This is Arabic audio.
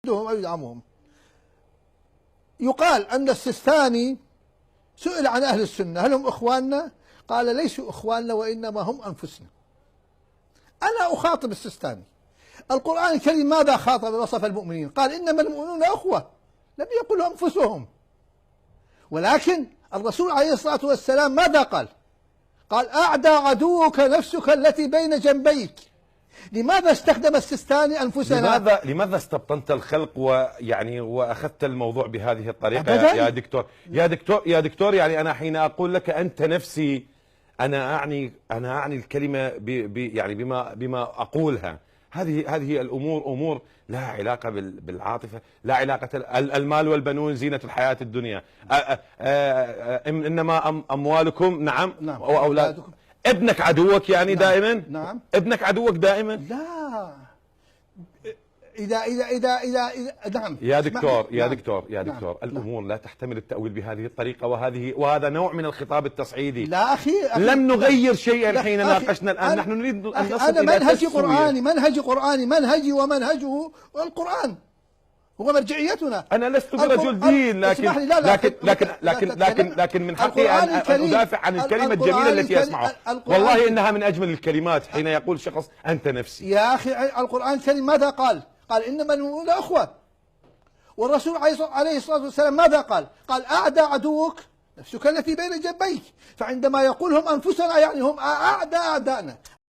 أو يدعمهم. يقال أن السيستاني سئل عن أهل السنة هل هم إخواننا؟ قال ليسوا إخواننا وإنما هم أنفسنا. أنا أخاطب السيستاني. القرآن الكريم ماذا خاطب وصف المؤمنين؟ قال إنما المؤمنون أخوة، لم يقل أنفسهم. ولكن الرسول عليه الصلاة والسلام ماذا قال؟ قال أعدى عدوك نفسك التي بين جنبيك. لماذا استخدم السيستاني أنفسنا؟ لماذا استبطنت الخلق ويعني وأخذت الموضوع بهذه الطريقة أبداً. يا دكتور يعني أنا حين أقول لك أنت نفسي أنا أعني الكلمة يعني بما أقولها. هذه الأمور أمور لها علاقة بالعاطفة، لا علاقة. المال والبنون زينة الحياة الدنيا، إنما أموالكم نعم وأولادكم. ابنك عدوك يعني نعم. دائما نعم. ابنك عدوك دائما. لا، إذا نعم. يا دكتور نعم. الأمور لا تحتمل التأويل بهذه الطريقة، وهذا نوع من الخطاب التصعيدي. لا أخي لم نغير شيئا حين ناقشنا الآن. نحن نريد أن نصل إلى منهجي قرآني منهجي ومنهجه القرآن هو مرجعيتنا. أنا لست برجل دين، لكن من حقي أن أدافع عن الكلمة الجميلة التي أسمعها. والله إنها من أجمل الكلمات حين يقول شخص أنت نفسي. يا أخي القرآن الكريم ماذا قال؟ قال إنما المؤمنون أخوة. والرسول عليه الصلاة والسلام ماذا قال؟ قال أعدى عدوك نفسك التي بين جنبيك. فعندما يقول هم أنفسنا يعني هم أعداء أعدائنا.